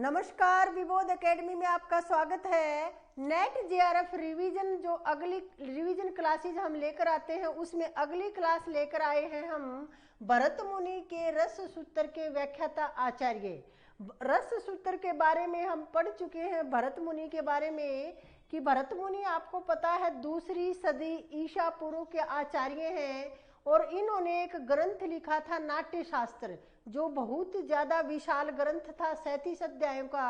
नमस्कार, विबोध एकेडमी में आपका स्वागत है। नेट जेआरएफ रिवीजन जो अगली रिवीजन क्लासेज हम लेकर आते हैं उसमें अगली क्लास लेकर आए हैं हम भरत मुनि के रस सूत्र के व्याख्याता आचार्य। रस सूत्र के बारे में हम पढ़ चुके हैं भरत मुनि के बारे में कि भरत मुनि आपको पता है दूसरी सदी ईसा पूर्व के आचार्य हैं और इन्होंने एक ग्रंथ लिखा था नाट्य शास्त्र, जो बहुत ज्यादा विशाल ग्रंथ था 37 अध्यायों का।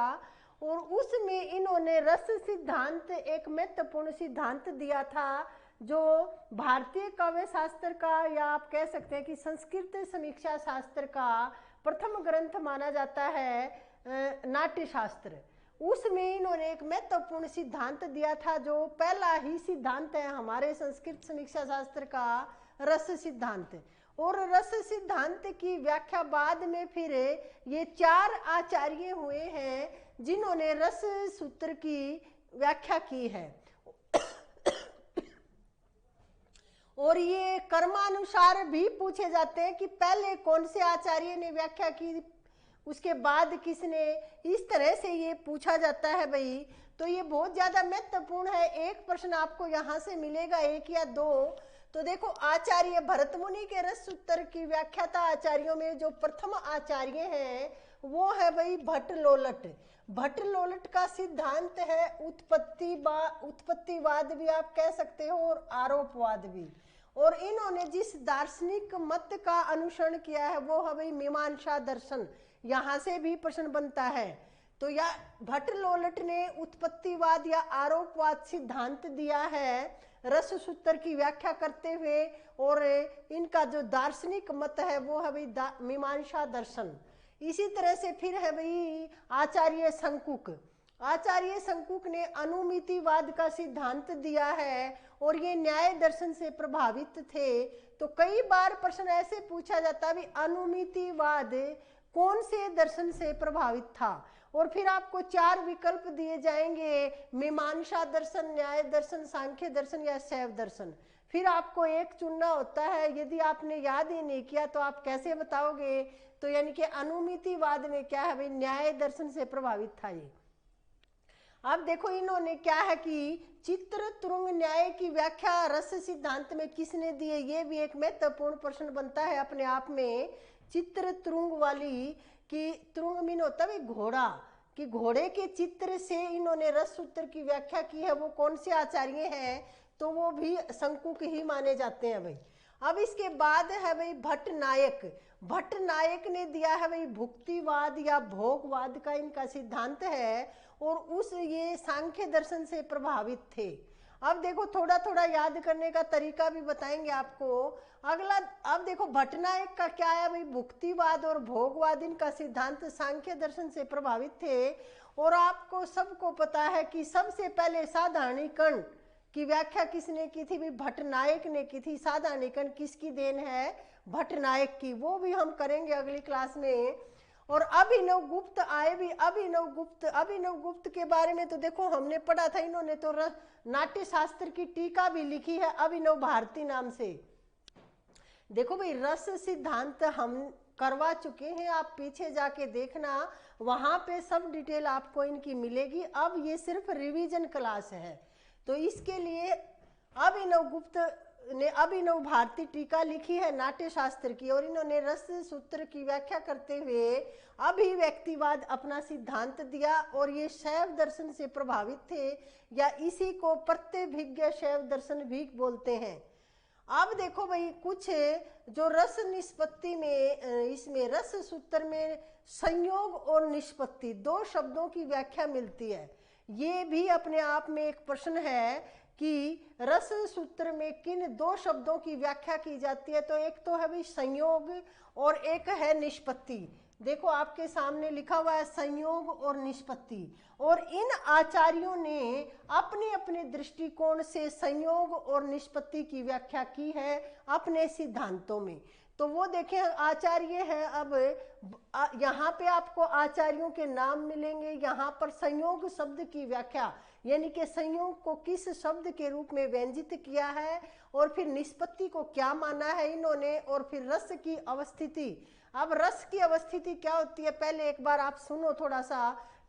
और उसमें इन्होंने रस सिद्धांत एक महत्वपूर्ण सिद्धांत दिया था जो भारतीय काव्य शास्त्र का या आप कह सकते हैं कि संस्कृत समीक्षा शास्त्र का प्रथम ग्रंथ माना जाता है नाट्य शास्त्र। उसमें इन्होंने एक महत्वपूर्ण सिद्धांत दिया था जो पहला ही सिद्धांत है हमारे संस्कृत समीक्षा शास्त्र का, रस सिद्धांत। और रस सिद्धांत की व्याख्या बाद में फिर ये 4 आचार्य हुए हैं जिन्होंने रस सूत्र की व्याख्या की है। और ये कर्मानुसार भी पूछे जाते हैं कि पहले कौन से आचार्य ने व्याख्या की, उसके बाद किसने, इस तरह से ये पूछा जाता है भाई। तो ये बहुत ज्यादा महत्वपूर्ण है। एक प्रश्न आपको यहाँ से मिलेगा, एक या दो। तो देखो, आचार्य भरत मुनि के रस सूत्र की व्याख्याता आचार्यों में जो प्रथम आचार्य हैं वो है भाई भट्ट लोलट। भट्ट लोलट का सिद्धांत है उत्पत्तिवाद भी आप कह सकते हो और आरोपवाद भी। और इन्होंने जिस दार्शनिक मत का अनुसरण किया है वो है भाई मीमांसा दर्शन। यहाँ से भी प्रश्न बनता है। तो या भट्ट लोलट ने उत्पत्तिवाद या आरोपवाद सिद्धांत दिया है रस सूत्र की व्याख्या करते हुए, और इनका जो दार्शनिक मत है वो है भाई मीमांसा दर्शन। इसी तरह से फिर है भाई आचार्य शंकुक। आचार्य शंकुक ने अनुमितिवाद का सिद्धांत दिया है और ये न्याय दर्शन से प्रभावित थे। तो कई बार प्रश्न ऐसे पूछा जाता है अनुमितिवाद कौन से दर्शन से प्रभावित था, और फिर आपको 4 विकल्प दिए जाएंगे, मीमांसा दर्शन, न्याय दर्शन, सांख्य दर्शन या शैव दर्शन। फिर आपको एक चुनना होता है। यदि आपने याद ही नहीं किया तो आप कैसे बताओगे। तो यानी कि अनुमितिवाद में क्या है भाई, न्याय दर्शन से प्रभावित था ये। अब देखो, इन्होंने क्या है कि चित्र तुरुंग न्याय की व्याख्या रस सिद्धांत में किसने दी है, ये भी एक महत्वपूर्ण प्रश्न बनता है अपने आप में। चित्र तुरुंग वाली कि तुरुंग मीन होता है घोड़ा, कि घोड़े के चित्र से इन्होंने रस सूत्र की व्याख्या की है, वो कौन से आचार्य हैं, तो वो भी शंकुक ही माने जाते हैं भाई। अब इसके बाद है भाई भट्ट नायक। भट्ट नायक ने दिया है भाई भुक्तिवाद या भोगवाद का इनका सिद्धांत है, और उस ये सांख्य दर्शन से प्रभावित थे। अब देखो, थोड़ा थोड़ा याद करने का तरीका भी बताएंगे आपको अगला। अब देखो, भट्ट नायक का क्या है भाई, भुक्तिवाद और भोगवाद इनका सिद्धांत सांख्य दर्शन से प्रभावित थे। और आपको सबको पता है कि सबसे पहले साधारणीकरण की व्याख्या किसने की थी भाई, भट्ट नायक ने की थी। साधारणीकरण किसकी देन है, भट्ट नायक की, वो भी हम करेंगे अगली क्लास में। और अभिनव गुप्त आए भी, अभिनव गुप्त के बारे में तो देखो हमने पढ़ा था, इन्होंने तो नाट्य शास्त्र की टीका भी लिखी है अभिनव भारती नाम से। देखो भाई, रस सिद्धांत हम करवा चुके हैं, आप पीछे जाके देखना, वहां पे सब डिटेल आपको इनकी मिलेगी। अब ये सिर्फ रिवीजन क्लास है, तो इसके लिए अभिनव गुप्त ने अभिनव भारती टीका लिखी है नाट्य शास्त्र की, और इन्होंने रस सूत्र की व्याख्या करते हुए अभिव्यक्तिवाद अपना सिद्धांत दिया, और ये शैव दर्शन से प्रभावित थे, या इसी को प्रत्यभिज्ञ शैव दर्शन भी बोलते हैं। अब देखो भाई, कुछ जो रस निष्पत्ति में इसमें रस सूत्र में संयोग और निष्पत्ति 2 शब्दों की व्याख्या मिलती है। ये भी अपने आप में एक प्रश्न है कि रस सूत्र में किन 2 शब्दों की व्याख्या की जाती है। तो एक तो है भाई संयोग और एक है निष्पत्ति। देखो आपके सामने लिखा हुआ है संयोग और निष्पत्ति, और इन आचार्यों ने अपने अपने दृष्टिकोण से संयोग और निष्पत्ति की व्याख्या की है अपने सिद्धांतों में। तो वो देखें आचार्य है। अब यहाँ पे आपको आचार्यों के नाम मिलेंगे। यहाँ पर संयोग शब्द की व्याख्या, यानी कि संयोग को किस शब्द के रूप में व्यंजित किया है, और फिर निष्पत्ति को क्या माना है इन्होंने, और फिर रस की अवस्थिति। अब रस की अवस्थिति क्या होती है, पहले एक बार आप सुनो थोड़ा सा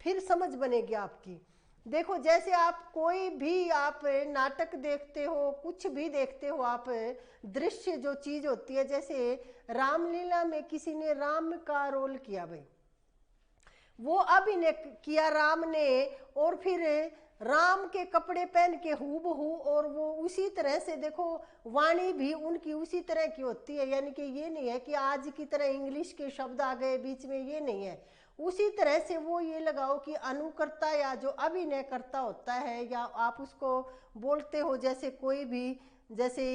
फिर समझ बनेगी आपकी। देखो जैसे आप कोई भी आप नाटक देखते हो, कुछ भी देखते हो आप, दृश्य जो चीज होती है, जैसे रामलीला में किसी ने राम का रोल किया भाई, वो अभिनय किया राम ने, और फिर राम के कपड़े पहन के हूबहू, और वो उसी तरह से देखो वाणी भी उनकी उसी तरह की होती है। यानी कि ये नहीं है कि आज की तरह इंग्लिश के शब्द आ गए बीच में, ये नहीं है। उसी तरह से वो ये लगाओ कि अनुकर्ता या जो अभिनय करता होता है, या आप उसको बोलते हो जैसे कोई भी, जैसे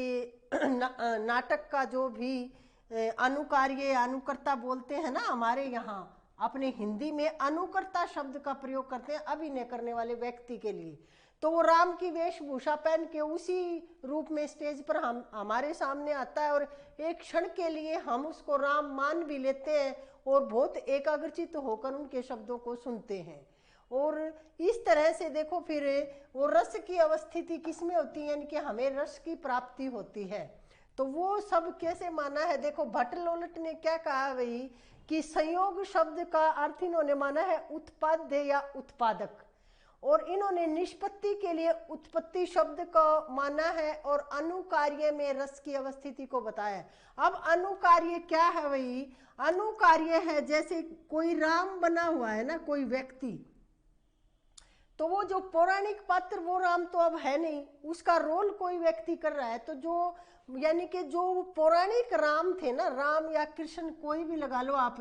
नाटक का जो भी अनुकार्य अनुकर्ता बोलते हैं ना, हमारे यहाँ अपने हिंदी में अनुकर्ता शब्द का प्रयोग करते हैं अभिनय करने वाले व्यक्ति के लिए। तो वो राम की वेशभूषा पहन के उसी रूप में स्टेज पर हम हमारे सामने आता है, और एक क्षण के लिए हम उसको राम मान भी लेते हैं और बहुत एकाग्रचित होकर उनके शब्दों को सुनते हैं। और इस तरह से देखो फिर वो रस की अवस्थिति किसमें होती है, यानी कि हमें रस की प्राप्ति होती है। तो वो सब कैसे माना है, देखो भट्ट लोलट ने क्या कहा भाई, कि संयोग शब्द का अर्थ इन्होंने माना है उत्पाद्य या उत्पादक, और इन्होंने निष्पत्ति के लिए उत्पत्ति शब्द को माना है, और अनुकार्य में रस की अवस्थिति को बताया। अब अनुकार्य क्या है भाई, अनुकार्य है जैसे कोई राम बना हुआ है ना, कोई व्यक्ति, तो वो जो पौराणिक पात्र वो राम तो अब है नहीं, उसका रोल कोई व्यक्ति कर रहा है। तो जो यानी कि जो पौराणिक राम थे ना, राम या कृष्ण कोई भी लगा लो आप,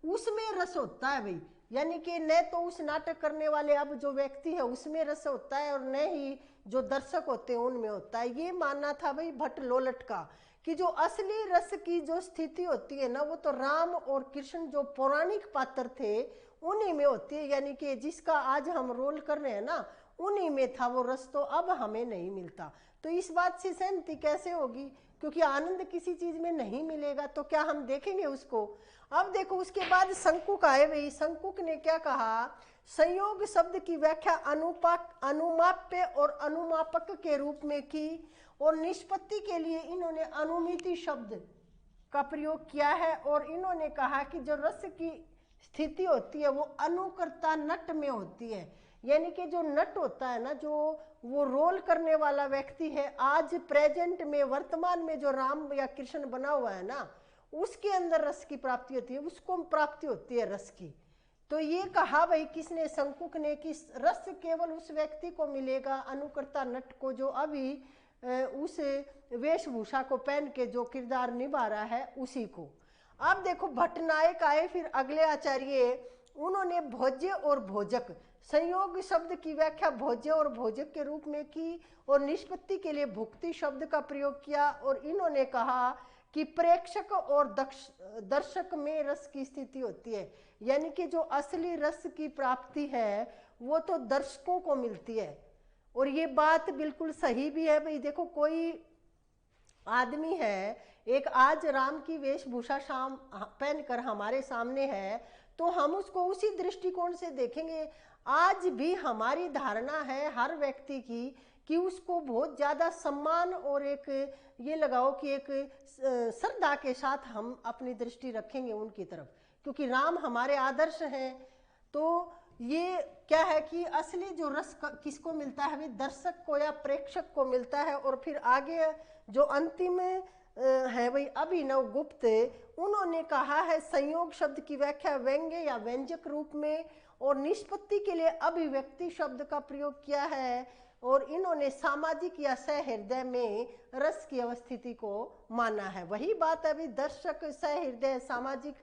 उसमें रस होता है भाई। यानी कि न तो उस नाटक करने वाले अब जो व्यक्ति है उसमें रस होता है, और न ही जो दर्शक होते हैं उनमें होता है। ये मानना था भाई भट्ट लोलट का, कि जो असली रस की जो स्थिति होती है ना, वो तो राम और कृष्ण जो पौराणिक पात्र थे उन्हीं में होती है। यानी कि जिसका आज हम रोल कर रहे हैं ना, उन्हीं में था वो रस, तो अब हमें नहीं मिलता। तो इस बात से सहमति कैसे होगी, क्योंकि आनंद किसी चीज में नहीं मिलेगा तो क्या हम देखेंगे उसको। अब देखो उसके बाद शंकुक आए भाई, शंकुक ने क्या कहा, संयोग शब्द की व्याख्या अनुमाप्य और अनुमापक के रूप में की, और निष्पत्ति के लिए इन्होंने अनुमिति शब्द का प्रयोग किया है। और इन्होंने कहा कि जो रस की स्थिति होती है वो अनुकर्ता नट में होती है। यानी कि जो नट होता है ना, जो वो रोल करने वाला व्यक्ति है, आज प्रेजेंट में वर्तमान में जो राम या कृष्ण बना हुआ है ना, उसके अंदर रस की प्राप्ति होती है, उसको प्राप्ति होती है रस की। तो ये कहा भाई किसने, शंकुक ने, कि रस केवल उस व्यक्ति को मिलेगा, अनुकर्ता नट को, जो अभी उस वेशभूषा को पहन के जो किरदार निभा रहा है उसी को। अब देखो भट्टनायक आए फिर अगले आचार्य, उन्होंने भोज्य और भोजक, संयोग शब्द की व्याख्या भोज्य और भोजक के रूप में की, और निष्पत्ति के लिए भुक्ति शब्द का प्रयोग किया। और इन्होंने कहा कि प्रेक्षक और दर्शक में रस की स्थिति होती है। यानी कि जो असली रस की प्राप्ति है वो तो दर्शकों को मिलती है। और ये बात बिल्कुल सही भी है भाई। देखो कोई आदमी है, एक आज राम की वेशभूषा शाम पहनकर हमारे सामने है, तो हम उसको उसी दृष्टिकोण से देखेंगे। आज भी हमारी धारणा है हर व्यक्ति की कि उसको बहुत ज़्यादा सम्मान और एक ये लगाओ कि एक श्रद्धा के साथ हम अपनी दृष्टि रखेंगे उनकी तरफ, क्योंकि राम हमारे आदर्श हैं। तो ये क्या है कि असली जो रस किसको मिलता है, वे दर्शक को या प्रेक्षक को मिलता है। और फिर आगे जो अंतिम है वही अभिनव गुप्त, उन्होंने कहा है संयोग शब्द की व्याख्या व्यंग्य या व्यंजक रूप में, और निष्पत्ति के लिए अभिव्यक्ति शब्द का प्रयोग किया है। और इन्होंने सामाजिक या सहृदय में रस की अवस्थिति को माना है। वही बात अभी दर्शक सहृदय सामाजिक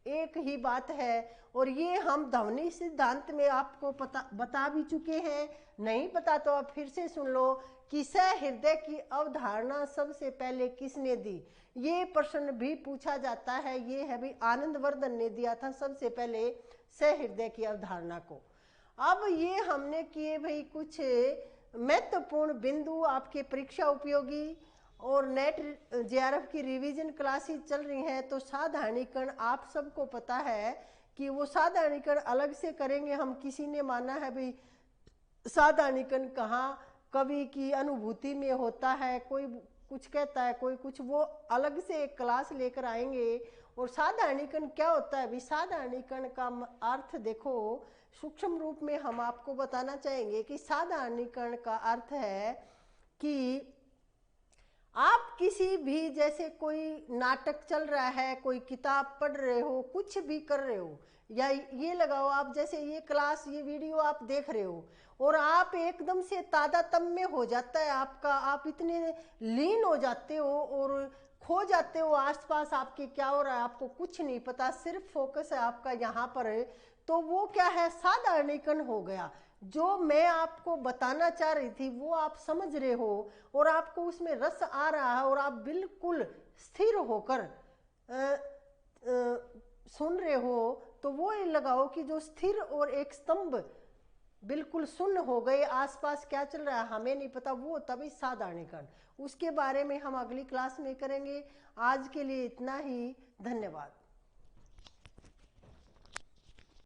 एक ही बात है। और ये हम ध्वनि सिद्धांत में आपको बता भी चुके हैं, नहीं पता तो आप फिर से सुन लो कि सहृदय की अवधारणा सबसे पहले किसने दी। ये प्रश्न भी पूछा जाता है, ये है भी आनंदवर्धन ने दिया था सबसे पहले सहृदय की अवधारणा को। अब ये हमने किए भाई कुछ महत्वपूर्ण बिंदु आपके परीक्षा उपयोगी, और नेट जेआरएफ की रिवीजन क्लासेस चल रही हैं। तो साधारणीकरण आप सबको पता है कि वो साधारणीकरण अलग से करेंगे हम। किसी ने माना है भाई साधारणीकरण कहाँ कवि की अनुभूति में होता है, कोई कुछ कहता है, कोई कुछ, वो अलग से एक क्लास लेकर आएंगे। और साधारणीकरण क्या होता है, विसाधारणीकरण का अर्थ देखो, सूक्ष्म रूप में हम आपको बताना चाहेंगे कि साधारणीकरण का अर्थ है कि आप किसी भी, जैसे कोई नाटक चल रहा है, कोई किताब पढ़ रहे हो, कुछ भी कर रहे हो, या ये लगाओ आप जैसे ये क्लास, ये वीडियो आप देख रहे हो और आप एकदम से तादात्म्य हो जाता है आपका, आप इतने लीन हो जाते हो और खो जाते हो आसपास आपके क्या हो रहा है, आपको कुछ नहीं पता, सिर्फ फोकस है आपका यहाँ पर है, तो वो क्या है, साधारणीकरण हो गया। जो मैं आपको बताना चाह रही थी वो आप समझ रहे हो और आपको उसमें रस आ रहा है और आप बिल्कुल स्थिर होकर सुन रहे हो, तो वो लगाओ कि जो स्थिर और एक स्तंभ बिल्कुल सुन्न हो गए, आसपास क्या चल रहा है हमें नहीं पता, वो तभी साधारणीकरण। उसके बारे में हम अगली क्लास में करेंगे। आज के लिए इतना ही, धन्यवाद।